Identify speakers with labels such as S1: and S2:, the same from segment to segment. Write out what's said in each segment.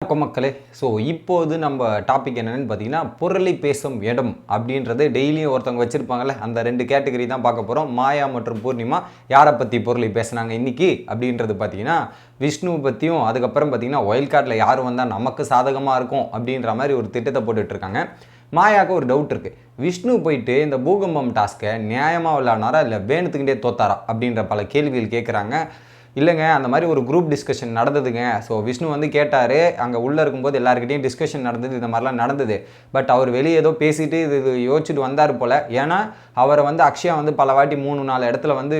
S1: வணக்கம் மக்களே. ஸோ இப்போது நம்ம டாபிக் என்னென்னு பார்த்தீங்கன்னா, பொருளை பேசும் இடம் அப்படின்றது டெய்லியும் ஒருத்தவங்க வச்சுருப்பாங்கள்ல, அந்த 2 கேட்டகரி தான் பார்க்க போகிறோம். மாயா மற்றும் பூர்ணிமா யாரை பற்றி பொருளை பேசுனாங்க இன்றைக்கி அப்படின்றது பார்த்தீங்கன்னா, விஷ்ணுவை பற்றியும் அதுக்கப்புறம் பார்த்தீங்கன்னா ஒயில்ட் கார்டில் யார் வந்தால் நமக்கு சாதகமாக இருக்கும் அப்படின்ற மாதிரி ஒரு திட்டத்தை போட்டுட்ருக்காங்க. மாயாவுக்கு ஒரு டவுட் இருக்குது. விஷ்ணு போயிட்டு இந்த பூகம்பம் டாஸ்க்கை நியாயமாக விளையாடினாரா இல்லை வேணுத்துக்கிட்டே தோத்தாரா அப்படின்ற பல கேள்விகள் கேட்குறாங்க. இல்லைங்க, அந்த மாதிரி ஒரு குரூப் டிஸ்கஷன் நடந்ததுங்க. ஸோ விஷ்ணு வந்து கேட்டார், அங்கே உள்ளே இருக்கும்போது எல்லாருக்கிட்டையும் டிஸ்கஷன் நடந்தது, இந்த மாதிரிலாம் நடந்தது. பட் அவர் வெளியே ஏதோ பேசிட்டு இது யோசிச்சுட்டு வந்தார் போல். ஏன்னா அவரை வந்து அக்ஷயா வந்து பல வாட்டி 3-4 இடத்துல வந்து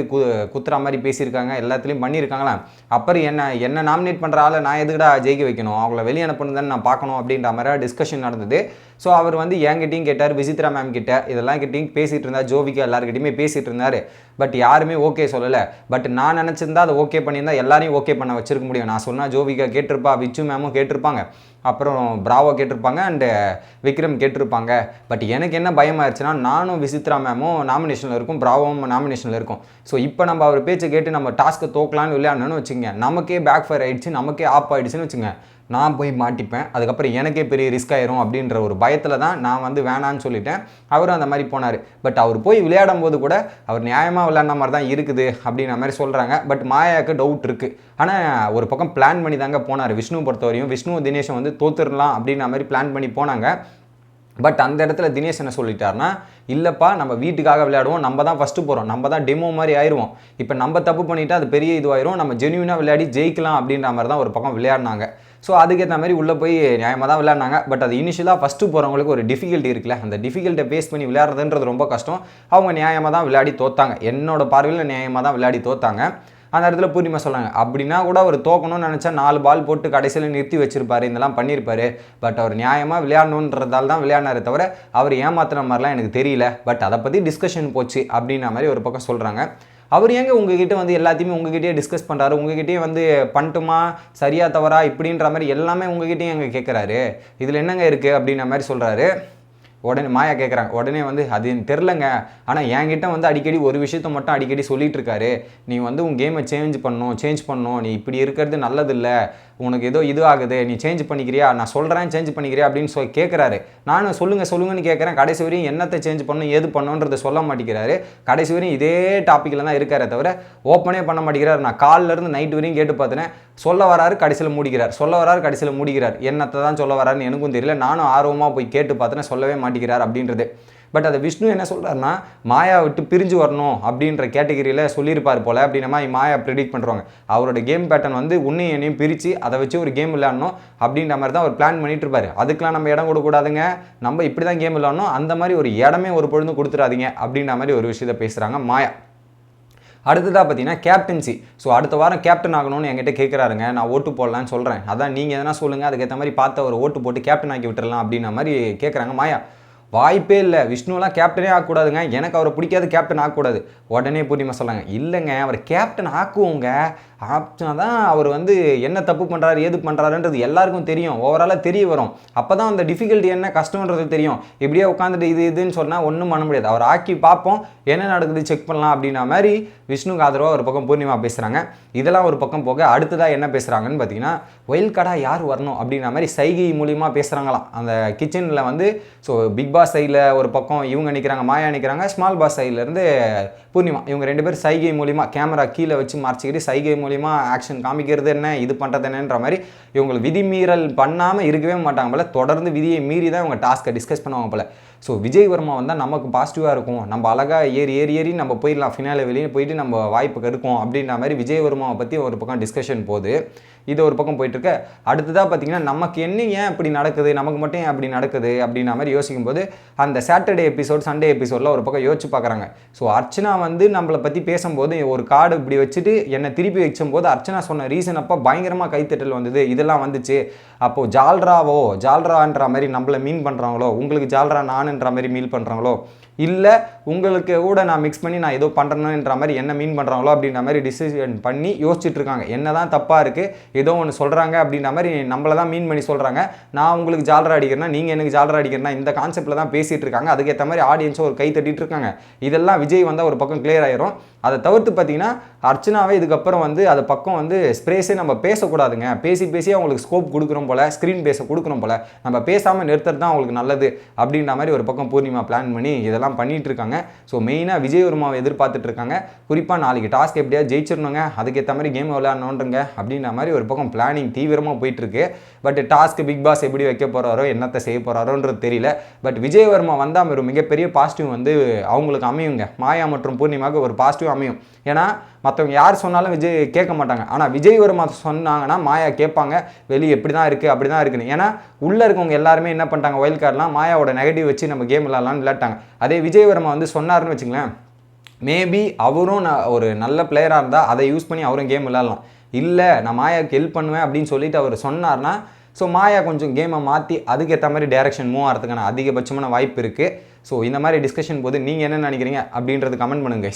S1: குத்துற மாதிரி பேசியிருக்காங்க, எல்லாத்துலேயும் பண்ணியிருக்காங்களா. அப்புறம் என்ன நாமினேட் பண்ணுற ஆளை நான் எதுக்கடா ஜெயிக்க வைக்கணும், அவங்கள வெளியே அனுப்புனதுன்னு நான் பார்க்கணும் அப்படின்ற மாதிரி டிஸ்கஷன் நடந்தது. ஸோ அவர் வந்து என்கிட்டையும் கேட்டார், விசித்ரா மேம் கிட்ட இதெல்லாம் கிட்டையும் பேசிகிட்டு இருந்தார், ஜோவிகா எல்லாருக்கிட்டையுமே பேசிகிட்டு இருந்தார். பட் யாருமே ஓகே சொல்லலை. பட் நான் நினச்சிருந்தா அதை ஓகே பண்ணியிருந்தா எல்லாரையும் ஓகே பண்ண வச்சிருக்க முடியும். நான் சொன்னால் ஜோவிகா கேட்டிருப்பா, விச்சு மேமும் கேட்டிருப்பாங்க, அப்புறம் பிராவோ கேட்டிருப்பாங்க, அண்டு விக்ரம் கேட்டிருப்பாங்க. பட் எனக்கு என்ன பயமாயிருச்சுன்னா, நானும் விசித்ரா மேமும் நாமினேஷனில் இருக்கும், பிராவோவும் நாமினேஷனில் இருக்கும். ஸோ இப்போ நம்ம அவர் பேச்சை கேட்டு நம்ம டாஸ்க்கை தோக்கலான்னு விளையாடணும்னு வச்சுங்க, நமக்கே பேக் ஃபயர் ஆகிடுச்சு, நமக்கே ஆப் ஆகிடுச்சுன்னு வச்சுங்க, நான் போய் மாட்டிப்பேன். அதுக்கப்புறம் எனக்கே பெரிய ரிஸ்க் ஆயிரும் அப்படின்ற ஒரு பயத்தில் தான் நான் வந்து வேணான்னு சொல்லிட்டேன். அவரும் அந்த மாதிரி போனார். பட் அவர் போய் விளையாடும் போது கூட அவர் நியாயமாக விளையாடின மாதிரி தான் இருக்குது அப்படின்ற மாதிரி சொல்கிறாங்க. பட் மாயாவுக்கு டவுட் இருக்குது. ஆனால் ஒரு பக்கம் பிளான் பண்ணி தாங்க போனார். விஷ்ணு பொறுத்தவரையும் விஷ்ணு தினேஷும் வந்து தோத்துடலாம் அப்படின்ற மாதிரி பிளான் பண்ணி போனாங்க. பட் அந்த இடத்துல தினேஷ் என்ன சொல்லிட்டாருன்னா, இல்லைப்பா நம்ம வீட்டுக்காக விளையாடுவோம், நம்ம தான் ஃபஸ்ட்டு போகிறோம், நம்ம தான் டெமோ மாதிரி ஆயிடுவோம், இப்போ நம்ம தப்பு பண்ணிவிட்டு அது பெரிய இதுவாயிரும், நம்ம ஜென்யூனாக விளையாடி ஜெயிக்கலாம் அப்படின்ற மாதிரி தான் ஒரு பக்கம் விளையாடினாங்க. ஸோ அதுக்கேற்ற மாதிரி உள்ளே போய் நியாயமாக தான் விளையாடினாங்க. பட் அது இனிஷியலாக ஃபஸ்ட்டு போகிறவங்களுக்கு ஒரு டிஃபிகல்ட்டி இருக்குல்ல, அந்த டிஃபிகல்ட்டை பேஸ் பண்ணி விளையாடுறதுன்றது ரொம்ப கஷ்டம். அவங்க நியாயமாக தான் விளையாடி தோத்தாங்க. என்னோட பார்வையில் நியாயமாக தான் விளையாடி தோத்தாங்க. அந்த இடத்துல பூர்ணிமா சொன்னாங்க, அப்படின்னா கூட அவர் தோக்கணும்னு நினச்சா 4 பால் போட்டு கடைசியில் நிறுத்தி வச்சிருப்பாரு, இதெல்லாம் பண்ணியிருப்பாரு. பட் அவர் நியாயமாக விளையாடணுன்றதால தான் விளையாடினாரே தவிர அவர் ஏமாத்துற மாதிரிலாம் எனக்கு தெரியல. பட் அதை பற்றி டிஸ்கஷன் போச்சு அப்படின்ற மாதிரி ஒரு பக்கம் சொல்கிறாங்க. அவர் ஏங்க உங்ககிட்ட வந்து எல்லாத்தையுமே உங்ககிட்டயே டிஸ்கஸ் பண்ணுறாரு, உங்ககிட்டயே வந்து பண்ணட்டுமா சரியா தவறா இப்படின்ற மாதிரி எல்லாமே உங்ககிட்டயே எங்கே கேட்குறாரு, இதில் என்னங்க இருக்குது அப்படின்ற மாதிரி சொல்கிறாரு. உடனே மாயா கேட்குறாங்க, உடனே வந்து அது தெரிலங்க, ஆனால் என்கிட்ட வந்து அடிக்கடி ஒரு விஷயத்த மட்டும் அடிக்கடி சொல்லிட்டு இருக்காரு, நீ வந்து உன் கேமை சேஞ்ச் பண்ணணும், நீ இப்படி இருக்கிறது நல்லதில்லை, உனக்கு ஏதோ இது ஆகுது, நீ சேஞ்ச் பண்ணிக்கிறியா, நான் சொல்கிறேன் சேஞ்ச் பண்ணிக்கிறியா அப்படின்னு கேட்குறாரு. நானும் சொல்லுங்கன்னு கேட்குறேன். கடைசி வரையும் என்னத்தை சேஞ்ச் பண்ணணும் ஏது பண்ணணுன்றதை சொல்ல மாட்டேங்கிறாரு. கடைசி வரையும் இதே டாப்பிக்கில் தான் இருக்காரே தவிர ஓப்பனே பண்ண மாட்டேங்கிறார். நான் காலிலேருந்து நைட்டு வரையும் கேட்டு பார்த்தேன். சொல்ல வராரு, கடைசியில் மூடிக்கிறார். என்னத்தை தான் சொல்ல வராருன்னு எனக்கும் தெரியல. நானும் ஆர்வமாக போய் கேட்டு பார்த்தேன், சொல்லவே மாட்டேங்கிறார் அப்படின்றது. பட் அதை விஷ்ணு என்ன சொல்கிறாருன்னா, மாயா விட்டு பிரிஞ்சு வரணும் அப்படின்ற கேட்டகரியில் சொல்லியிருப்பார் போல் அப்படின்ற மாதிரி மாயா ப்ரெடிக்ட் பண்ணுறாங்க. அவரோட கேம் பேட்டர்ன் வந்து உன்னையும் என்னையும் பிரித்து அதை வச்சு ஒரு கேம் விளையாடணும் அப்படின்ற மாதிரி தான் அவர் பிளான் பண்ணிட்டு இருப்பார். அதுக்கெலாம் நம்ம இடம் கொடுக்கூடாதுங்க, நம்ம இப்படி தான் கேம் விளையாடணும், அந்த மாதிரி ஒரு இடமே ஒரு பொழுதும் கொடுத்துடாதீங்க அப்படின்ற மாதிரி ஒரு விஷயத்தை பேசுகிறாங்க மாயா. அடுத்ததாக பார்த்தீங்கன்னா கேப்டன்சி. ஸோ அடுத்த வாரம் கேப்டன் ஆகணும்னு என்கிட்ட கேட்குறாருங்க, நான் ஓட்டு போடலான்னு சொல்கிறேன், அதான் நீங்கள் எதனா சொல்லுங்கள், அதுக்கேற்ற மாதிரி பார்த்து அவர் ஓட்டு போட்டு கேப்டன் ஆக்கி விட்டுறலாம் அப்படின்ற மாதிரி கேட்குறாங்க மாயா. வாய்ப்பே இல்லை, விஷ்ணுலாம் கேப்டனே ஆகக்கூடாதுங்க, எனக்கு அவரை பிடிக்காது, கேப்டன் ஆகக்கூடாது. உடனே பூர்ணிமா சொன்னாங்க, இல்லைங்க அவர் கேப்டன் ஆக்குவோங்க, ஆப்னா தான் அவர் வந்து என்ன தப்பு பண்ணுறாரு ஏது பண்ணுறாருன்றது எல்லாருக்கும் தெரியும், ஓவராலாக தெரிய வரும். அப்போ தான் அந்த டிஃபிகல்ட்டி என்ன கஷ்டன்றது தெரியும். இப்படியே உட்காந்துட்டு இதுன்னு சொன்னால் ஒன்றும் பண்ண முடியாது. அவர் ஆக்கி பார்ப்போம், என்ன நடக்குது செக் பண்ணலாம் அப்படின்ற மாதிரி விஷ்ணுக்கு ஆதரவாக ஒரு பக்கம் பூர்ணிமா பேசுகிறாங்க. இதெல்லாம் ஒரு பக்கம் போக அடுத்ததாக என்ன பேசுகிறாங்கன்னு பார்த்தீங்கன்னா, ஒயில்ட் கார்டாக யார் வரணும் அப்படின்ற மாதிரி சைகை மூலியமாக பேசுகிறாங்களாம் அந்த கிச்சனில் வந்து. ஸோ பிக் பாஸ் சைடில் ஒரு பக்கம் இவங்க நிற்கிறாங்க, மாயா நிற்கிறாங்க, ஸ்மால் பாஸ் சைட்லேருந்து பூர்ணிமா, இவங்க 2 பேர் சைகை மூலிமா கேமரா கீழே வச்சு மறைச்சிக்கிட்டு சைகை மூலிமா ஆக்ஷன் காமிக்கிறது என்ன இது பண்ணுறது என்னன்ற மாதிரி இவங்களுக்கு விதிமீறல் பண்ணாமல் இருக்கவே மாட்டாங்க போல. தொடர்ந்து விதியை மீறி தான் இவங்க டாஸ்க்கை டிஸ்கஸ் பண்ணுவாங்க போல. ஸோ விஜய் வர்மா வந்தால் நமக்கு பாசிட்டிவாக இருக்கும், நம்ம அழகாக ஏறி நம்ம போயிடலாம், ஃபினாலே வெளியே போயிட்டு நம்ம வாய்ப்பு கெடுக்கும் அப்படின்ற மாதிரி விஜய் வர்மாவை பற்றி ஒரு பக்கம் டிஸ்கஷன் போகுது. இது ஒரு பக்கம் போயிட்டுருக்கு. அடுத்ததாக பார்த்தீங்கன்னா, நமக்கு என்ன ஏன் இப்படி நடக்குது, நமக்கு மட்டும் ஏன் அப்படி நடக்குது அப்படின்ற மாதிரி யோசிக்கும் போது அந்த சாட்டர்டே எபிசோட் சண்டே எபிசோடில் ஒரு பக்கம் யோசிச்சு பார்க்குறாங்க. ஸோ அர்ச்சனா வந்து நம்மளை பற்றி பேசும்போது ஒரு கார்டு இப்படி வச்சுட்டு என்னை திருப்பி வச்சும்போது அர்ச்சனா சொன்ன ரீசன் அப்போ பயங்கரமாக கைத்தட்டல் வந்தது, இதெல்லாம் வந்துச்சு. அப்போது ஜால்ரான்ற மாதிரி நம்மளை மீன் பண்ணுறாங்களோ, உங்களுக்கு ஜால்ரா நானுன்ற மாதிரி மீன் பண்ணுறாங்களோ, இல்லை உங்களுக்கு கூட நான் மிக்ஸ் பண்ணி நான் ஏதோ பண்ணுறேன்ற மாதிரி என்ன மீன் பண்ணுறாங்களோ அப்படின்ற மாதிரி டிசிஷன் பண்ணி யோசிச்சுட்டு இருக்காங்க. என்ன தான் தப்பாக இருக்குது, ஏதோ ஒன்று சொல்கிறாங்க அப்படின்ற மாதிரி நம்மளை தான் மீன் பண்ணி சொல்கிறாங்க. நான் உங்களுக்கு ஜாலரா அடிக்கிறேன்னா நீங்கள் எனக்கு ஜாலரா அடிக்கிறேன்னா இந்த கான்செப்டில் தான் பேசிகிட்டு இருக்காங்க. அதுக்கேற்ற மாதிரி ஆடியன்ஸும் ஒரு கை தட்டிட்டு இருக்காங்க. இதெல்லாம் விஜய் வந்தால் ஒரு பக்கம் கிளியர் ஆயிரும். அதை தவிர்த்து பார்த்தீங்கன்னா அர்ச்சனாவே இதுக்கப்புறம் வந்து அது பக்கம் வந்து ஸ்ப்ரேஸே நம்ம பேசக்கூடாதுங்க, பேசி அவங்களுக்கு ஸ்கோப் கொடுக்குறோம் போல், ஸ்க்ரீன் பேச கொடுக்குறோம் போல், நம்ம பேசாமல் நிறுத்துறது தான் அவங்களுக்கு நல்லது அப்படின்ற மாதிரி ஒரு பக்கம் பூர்ணிமா பிளான் பண்ணி இதெல்லாம் பண்ணிட்டு இருக்காங்க. ஸோ மெயினாக விஜய் வர்மாவை எதிர்பார்த்துட்டு இருக்காங்க. குறிப்பாக நாளைக்கு டாஸ்க் எப்படியாவது ஜெயிச்சிடணுங்க, அதுக்கேற்ற மாதிரி கேம் விளையாடணுன்றங்க அப்படின்ற மாதிரி ஒரு பக்கம் பிளானிங் தீவிரமாக போயிட்டு இருக்கு. பட் டாஸ்க் பிக் பாஸ் எப்படி வைக்க போகிறாரோ என்னத்தை செய்ய போகிறாரோன்றது தெரியல. பட் விஜய் வர்மா வந்தால் ஒரு மிகப்பெரிய பாசிட்டிவ் வந்து அவங்களுக்கு அமையுங்க. மாயா மற்றும் பூர்ணிமாவுக்கு ஒரு பாசிட்டிவ் அமையும். ஏன்னா மற்றவங்க யார் சொன்னாலும் விஜய் கேட்க மாட்டாங்க. ஆனால் விஜய் வர்மா சொன்னாங்கன்னா மாயா கேட்பாங்க, வெளியே எப்படி தான் இருக்குது அப்படி தான் இருக்குன்னு. ஏன்னா உள்ளே இருக்கவங்க எல்லாருமே என்ன பண்ணிட்டாங்க, வைல்ட் கார்டெலாம் மாயாவோட நெகட்டிவ் வச்சு நம்ம கேம் விளாட்லான்னு விளையாட்டாங்க. அதே விஜய் வர்மா வந்து சொன்னார்னு வச்சுங்களேன், மேபி அவரும் ஒரு நல்ல பிளேயராக இருந்தால் அதை யூஸ் பண்ணி அவரும் கேம் விளையாடலாம். இல்லை நான் மாயாவுக்கு ஹெல்ப் பண்ணுவேன் அப்படின்னு சொல்லிட்டு அவர் சொன்னார்னா, ஸோ மாயா கொஞ்சம் கேமை மாற்றி அதுக்கேற்ற மாதிரி டைரக்ஷன் மூவ் ஆகிறதுக்கான அதிகபட்சமான வாய்ப்பு இருக்குது. ஸோ இந்த மாதிரி டிஸ்கஷன் போது நீங்கள் என்ன நினைக்கிறீங்க அப்படின்றது கமெண்ட் பண்ணுங்க.